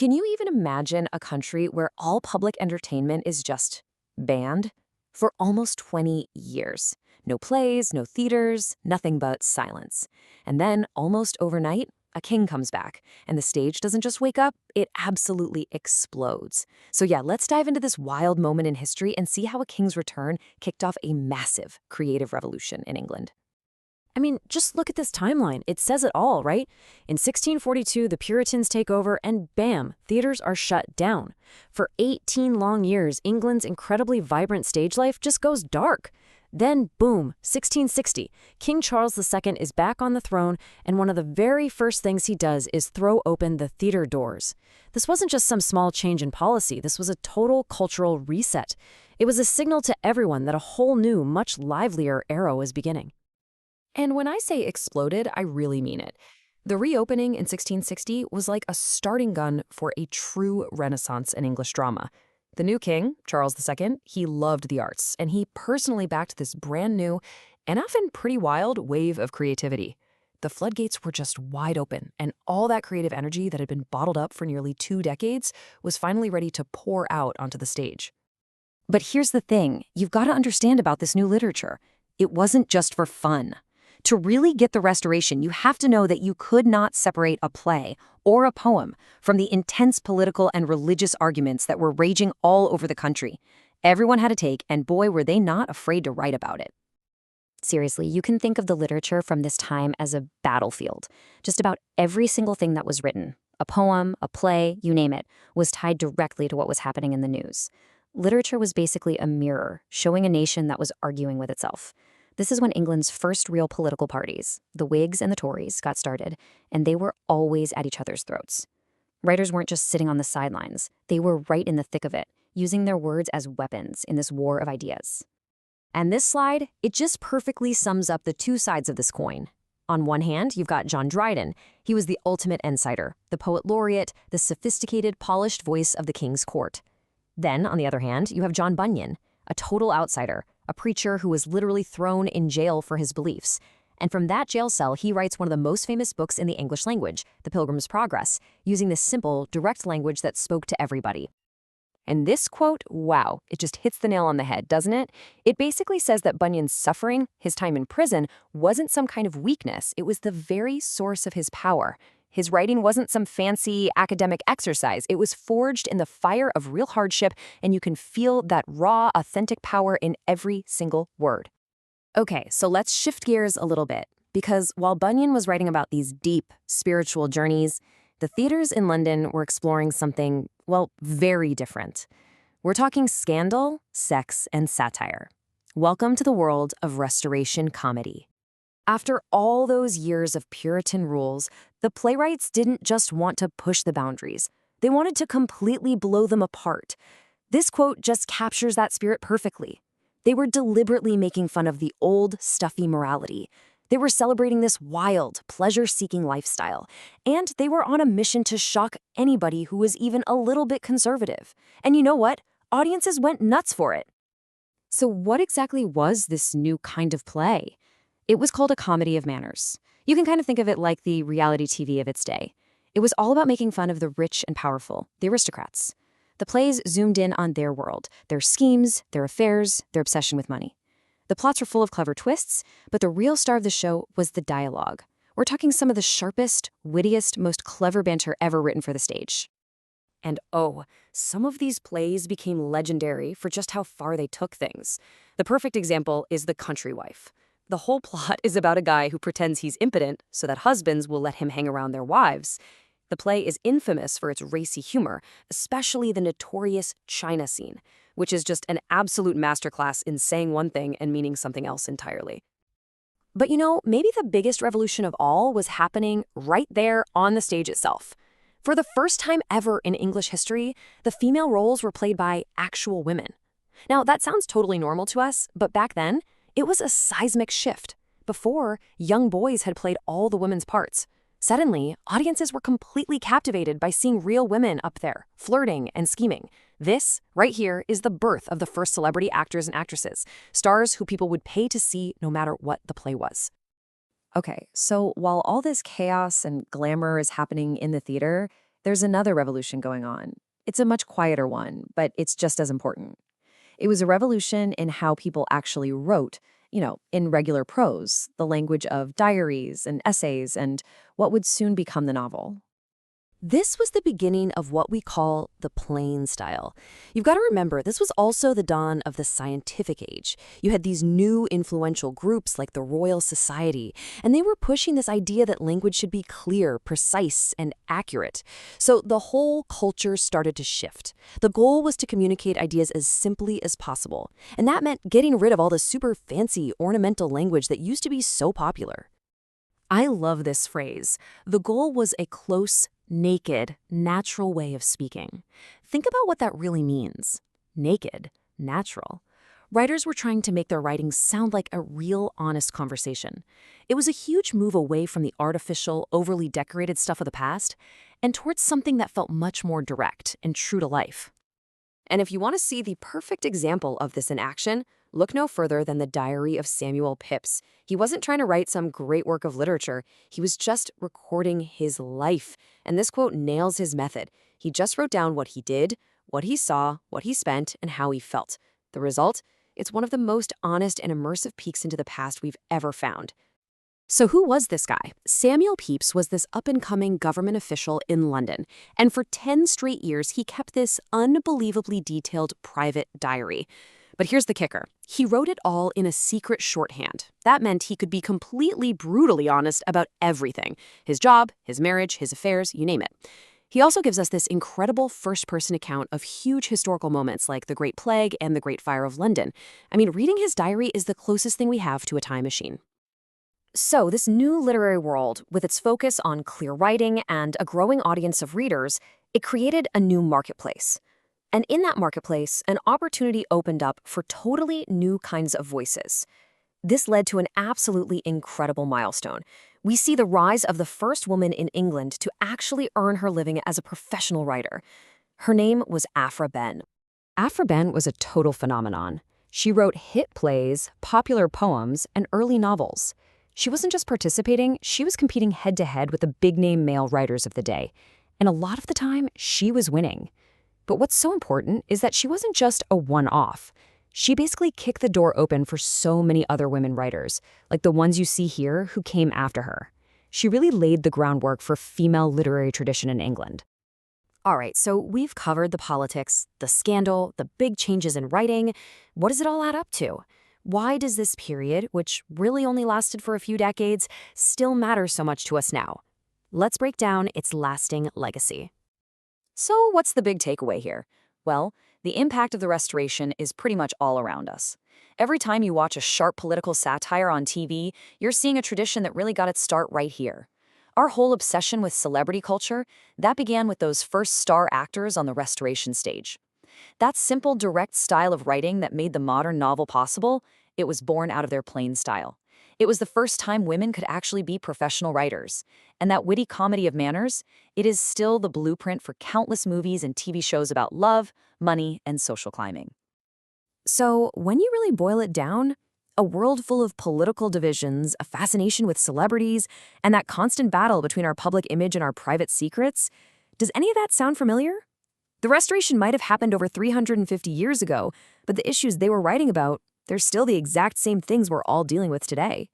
Can you even imagine a country where all public entertainment is just banned? For almost 20 years. No plays, no theaters, nothing but silence. And then, almost overnight, a king comes back, and the stage doesn't just wake up, it absolutely explodes. So yeah, let's dive into this wild moment in history and see how a king's return kicked off a massive creative revolution in England. I mean, just look at this timeline. It says it all, right? In 1642, the Puritans take over, and bam, theaters are shut down. For 18 long years, England's incredibly vibrant stage life just goes dark. Then, boom, 1660, King Charles II is back on the throne, and one of the very first things he does is throw open the theater doors. This wasn't just some small change in policy, this was a total cultural reset. It was a signal to everyone that a whole new, much livelier era was beginning. And when I say exploded, I really mean it. The reopening in 1660 was like a starting gun for a true renaissance in English drama. The new king, Charles II, he loved the arts, and he personally backed this brand new and often pretty wild wave of creativity. The floodgates were just wide open, and all that creative energy that had been bottled up for nearly 2 decades was finally ready to pour out onto the stage. But here's the thing, you've got to understand about this new literature. It wasn't just for fun. To really get the restoration, you have to know that you could not separate a play or a poem from the intense political and religious arguments that were raging all over the country. Everyone had a take, and boy, were they not afraid to write about it. Seriously, you can think of the literature from this time as a battlefield. Just about every single thing that was written, a poem, a play, you name it, was tied directly to what was happening in the news. Literature was basically a mirror, showing a nation that was arguing with itself. This is when England's first real political parties, the Whigs and the Tories, got started, and they were always at each other's throats. Writers weren't just sitting on the sidelines. They were right in the thick of it, using their words as weapons in this war of ideas. And this slide, it just perfectly sums up the two sides of this coin. On one hand, you've got John Dryden. He was the ultimate insider, the poet laureate, the sophisticated, polished voice of the king's court. Then, on the other hand, you have John Bunyan, a total outsider, a preacher who was literally thrown in jail for his beliefs. And from that jail cell, he writes one of the most famous books in the English language, The Pilgrim's Progress, using this simple, direct language that spoke to everybody. And this quote, wow, it just hits the nail on the head, doesn't it? It basically says that Bunyan's suffering, his time in prison, wasn't some kind of weakness. It was the very source of his power. His writing wasn't some fancy academic exercise. It was forged in the fire of real hardship, and you can feel that raw, authentic power in every single word. Okay, so let's shift gears a little bit, because while Bunyan was writing about these deep, spiritual journeys, the theaters in London were exploring something, well, very different. We're talking scandal, sex, and satire. Welcome to the world of Restoration comedy. After all those years of Puritan rules, the playwrights didn't just want to push the boundaries. They wanted to completely blow them apart. This quote just captures that spirit perfectly. They were deliberately making fun of the old, stuffy morality. They were celebrating this wild, pleasure-seeking lifestyle. And they were on a mission to shock anybody who was even a little bit conservative. And you know what? Audiences went nuts for it. So what exactly was this new kind of play? It was called a comedy of manners. You can kind of think of it like the reality TV of its day. It was all about making fun of the rich and powerful, the aristocrats. The plays zoomed in on their world, their schemes, their affairs, their obsession with money. The plots were full of clever twists, but the real star of the show was the dialogue. We're talking some of the sharpest, wittiest, most clever banter ever written for the stage. And oh, some of these plays became legendary for just how far they took things. The perfect example is The Country Wife. The whole plot is about a guy who pretends he's impotent so that husbands will let him hang around their wives. The play is infamous for its racy humor, especially the notorious China scene, which is just an absolute masterclass in saying one thing and meaning something else entirely. But you know, maybe the biggest revolution of all was happening right there on the stage itself. For the first time ever in English history, the female roles were played by actual women. Now, that sounds totally normal to us, but back then, it was a seismic shift. Before, young boys had played all the women's parts. Suddenly, audiences were completely captivated by seeing real women up there, flirting and scheming. This, right here, is the birth of the first celebrity actors and actresses, stars who people would pay to see no matter what the play was. Okay, so while all this chaos and glamour is happening in the theater, There's another revolution going on. It's a much quieter one, but it's just as important. It was a revolution in how people actually wrote, in regular prose, the language of diaries and essays and what would soon become the novel. This was the beginning of what we call the plain style. You've got to remember, this was also the dawn of the scientific age. You had these new influential groups like the Royal Society, and they were pushing this idea that language should be clear, precise, and accurate. So the whole culture started to shift. The goal was to communicate ideas as simply as possible, and that meant getting rid of all the super fancy, ornamental language that used to be so popular. I love this phrase. The goal was a close, naked, natural way of speaking. Think about what that really means. Naked, natural. Writers were trying to make their writings sound like a real, honest conversation. It was a huge move away from the artificial, overly decorated stuff of the past and towards something that felt much more direct and true to life. And if you want to see the perfect example of this in action, look no further than the Diary of Samuel Pepys. He wasn't trying to write some great work of literature. He was just recording his life. And this quote nails his method. He just wrote down what he did, what he saw, what he spent, and how he felt. The result? It's one of the most honest and immersive peeks into the past we've ever found. So who was this guy? Samuel Pepys was this up-and-coming government official in London, and for 10 straight years he kept this unbelievably detailed private diary. But here's the kicker. He wrote it all in a secret shorthand. That meant he could be completely brutally honest about everything. His job, his marriage, his affairs, you name it. He also gives us this incredible first-person account of huge historical moments like the Great Plague and the Great Fire of London. I mean, reading his diary is the closest thing we have to a time machine. So, this new literary world, with its focus on clear writing and a growing audience of readers, it created a new marketplace. And in that marketplace, an opportunity opened up for totally new kinds of voices. This led to an absolutely incredible milestone. We see the rise of the first woman in England to actually earn her living as a professional writer. Her name was Aphra Behn. Aphra Behn was a total phenomenon. She wrote hit plays, popular poems, and early novels. She wasn't just participating, she was competing head-to-head with the big-name male writers of the day. And a lot of the time, she was winning. But what's so important is that she wasn't just a one-off. She basically kicked the door open for so many other women writers, like the ones you see here who came after her. She really laid the groundwork for female literary tradition in England. All right, so we've covered the politics, the scandal, the big changes in writing. What does it all add up to? Why does this period, which really only lasted for a few decades, still matter so much to us now? Let's break down its lasting legacy. So what's the big takeaway here? Well, the impact of the Restoration is pretty much all around us. Every time you watch a sharp political satire on TV, you're seeing a tradition that really got its start right here. Our whole obsession with celebrity culture, that began with those first star actors on the Restoration stage. That simple, direct style of writing that made the modern novel possible, it was born out of their plain style. It was the first time women could actually be professional writers. And that witty comedy of manners, it is still the blueprint for countless movies and TV shows about love, money, and social climbing. So, when you really boil it down, a world full of political divisions, a fascination with celebrities, and that constant battle between our public image and our private secrets, does any of that sound familiar? The Restoration might have happened over 350 years ago, but the issues they were writing about, they're still the exact same things we're all dealing with today.